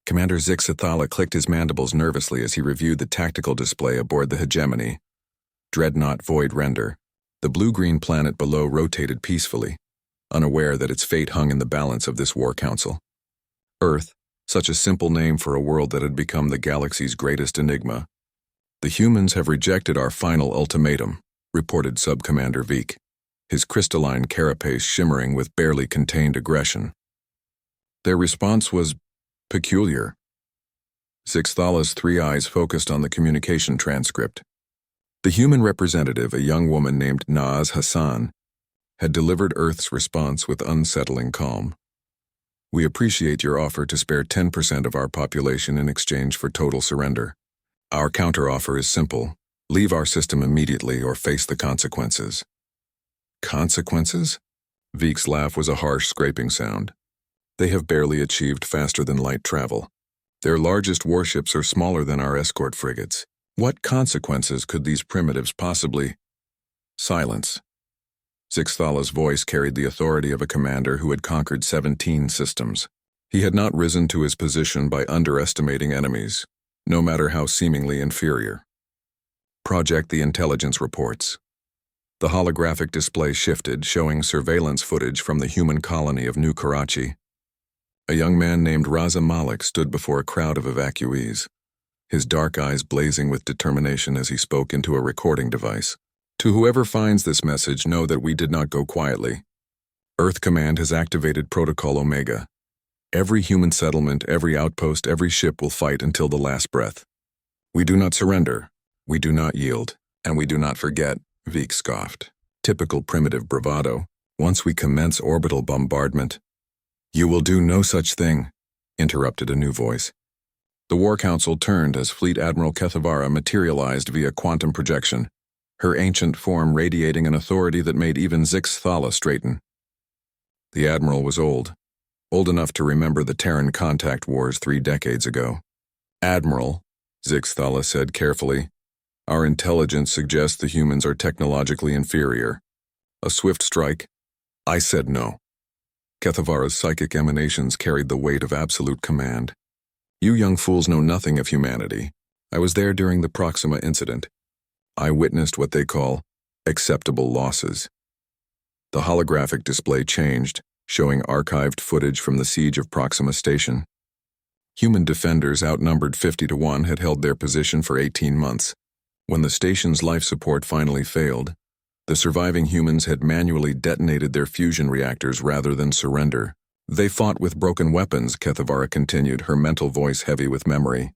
Commander Zixathala clicked his mandibles nervously as he reviewed the tactical display aboard the hegemony. Dreadnought Void Render. The blue-green planet below rotated peacefully, unaware that its fate hung in the balance of this war council. Earth, such a simple name for a world that had become the galaxy's greatest enigma. The humans have rejected our final ultimatum, reported Subcommander Veek, his crystalline carapace shimmering with barely contained aggression. Their response was peculiar. Zixathala's three eyes focused on the communication transcript. The human representative, a young woman named Naz Hassan, had delivered Earth's response with unsettling calm. We appreciate your offer to spare 10% of our population in exchange for total surrender. Our counteroffer is simple. Leave our system immediately or face the consequences. Consequences? Veek's laugh was a harsh scraping sound. They have barely achieved faster-than-light travel. Their largest warships are smaller than our escort frigates. What consequences could these primitives possibly— Silence. Zixathala's voice carried the authority of a commander who had conquered 17 systems. He had not risen to his position by underestimating enemies, no matter how seemingly inferior. Project the intelligence reports. The holographic display shifted, showing surveillance footage from the human colony of New Karachi. A young man named Raza Malik stood before a crowd of evacuees, his dark eyes blazing with determination as he spoke into a recording device. To whoever finds this message, know that we did not go quietly. Earth Command has activated Protocol Omega. Every human settlement, every outpost, every ship will fight until the last breath. We do not surrender, we do not yield, and we do not forget, Veek scoffed. Typical primitive bravado. Once we commence orbital bombardment— You will do no such thing, interrupted a new voice. The War Council turned as Fleet Admiral Kethavara materialized via quantum projection, her ancient form radiating an authority that made even Zixathala straighten. The Admiral was old enough to remember the Terran contact wars 3 decades ago. Admiral, Zixathala said carefully, our intelligence suggests the humans are technologically inferior. A swift strike? I said no. Kethavara's psychic emanations carried the weight of absolute command. You young fools know nothing of humanity. I was there during the Proxima incident. I witnessed what they call acceptable losses. The holographic display changed, showing archived footage from the siege of Proxima Station. Human defenders, outnumbered 50-1, had held their position for 18 months. When the station's life support finally failed, the surviving humans had manually detonated their fusion reactors rather than surrender. They fought with broken weapons, Kethavara continued, her mental voice heavy with memory.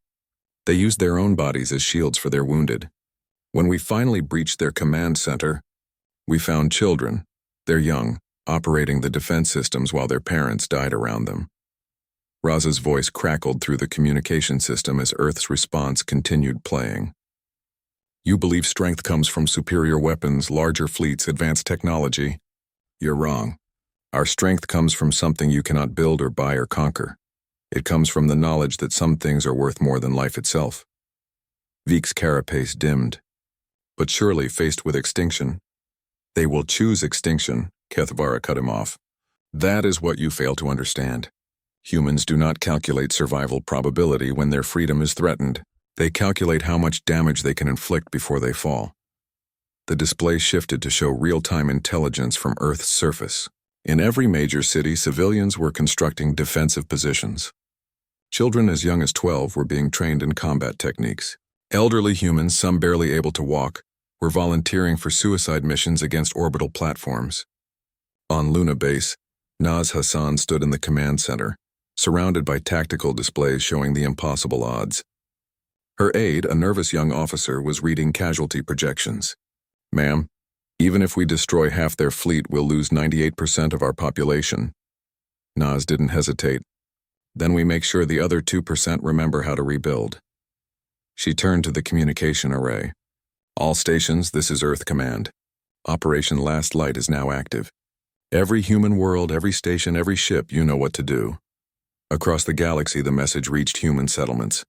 They used their own bodies as shields for their wounded. When we finally breached their command center, we found children, their young, operating the defense systems while their parents died around them. Raza's voice crackled through the communication system as Earth's response continued playing. You believe strength comes from superior weapons, larger fleets, advanced technology. You're wrong. Our strength comes from something you cannot build or buy or conquer. It comes from the knowledge that some things are worth more than life itself. Veek's carapace dimmed. But surely faced with extinction. They will choose extinction, Kethavara cut him off. That is what you fail to understand. Humans do not calculate survival probability when their freedom is threatened. They calculate how much damage they can inflict before they fall. The display shifted to show real-time intelligence from Earth's surface. In every major city, civilians were constructing defensive positions. Children as young as 12 were being trained in combat techniques. Elderly humans, some barely able to walk, were volunteering for suicide missions against orbital platforms. On Luna Base, Naz Hassan stood in the command center, surrounded by tactical displays showing the impossible odds. Her aide, a nervous young officer, was reading casualty projections. Ma'am, even if we destroy half their fleet, we'll lose 98% of our population. Naz didn't hesitate. Then we make sure the other 2% remember how to rebuild. She turned to the communication array. All stations, this is Earth Command. Operation Last Light is now active. Every human world, every station, every ship, you know what to do. Across the galaxy, the message reached human settlements.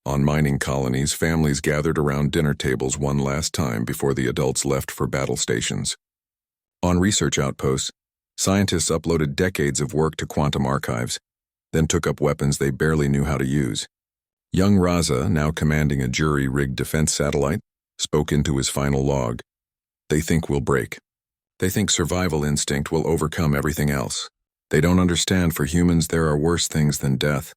On mining colonies, families gathered around dinner tables one last time before the adults left for battle stations. On research outposts, scientists uploaded decades of work to quantum archives. then took up weapons they barely knew how to use. Young Raza, now commanding a jury-rigged defense satellite, spoke into his final log. They think we'll break. They think survival instinct will overcome everything else. They don't understand for humans there are worse things than death.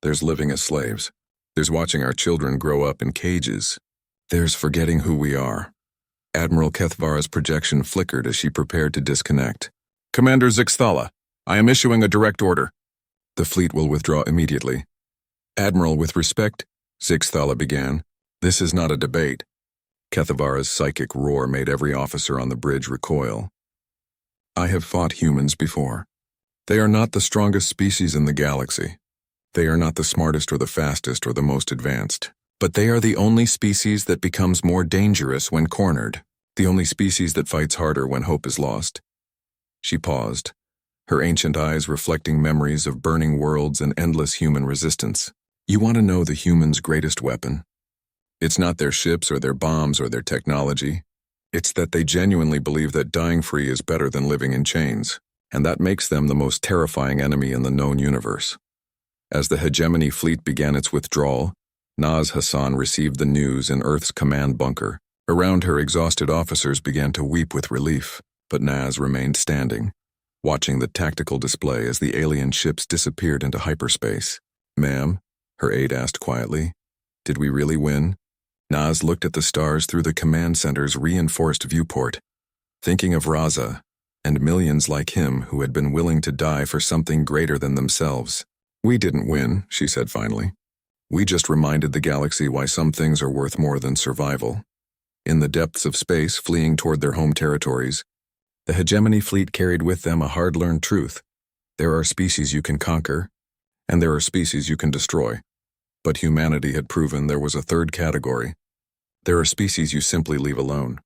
There's living as slaves. There's watching our children grow up in cages. There's forgetting who we are. Admiral Kethvara's projection flickered as she prepared to disconnect. Commander Zixthala, I am issuing a direct order. The fleet will withdraw immediately. Admiral, with respect, Zixthala began. This is not a debate. Kethvara's psychic roar made every officer on the bridge recoil. I have fought humans before. They are not the strongest species in the galaxy. They are not the smartest or the fastest or the most advanced. But they are the only species that becomes more dangerous when cornered. The only species that fights harder when hope is lost. She paused, her ancient eyes reflecting memories of burning worlds and endless human resistance. You want to know the humans' greatest weapon? It's not their ships or their bombs or their technology. It's that they genuinely believe that dying free is better than living in chains, and that makes them the most terrifying enemy in the known universe. As the hegemony fleet began its withdrawal, Naz Hassan received the news in Earth's command bunker. Around her, exhausted officers began to weep with relief, but Naz remained standing, watching the tactical display as the alien ships disappeared into hyperspace. Ma'am, her aide asked quietly, did we really win? Naz looked at the stars through the command center's reinforced viewport, thinking of Raza and millions like him who had been willing to die for something greater than themselves. We didn't win, she said finally. We just reminded the galaxy why some things are worth more than survival. In the depths of space, fleeing toward their home territories, the hegemony fleet carried with them a hard-learned truth. There are species you can conquer, and there are species you can destroy. But humanity had proven there was a third category. There are species you simply leave alone.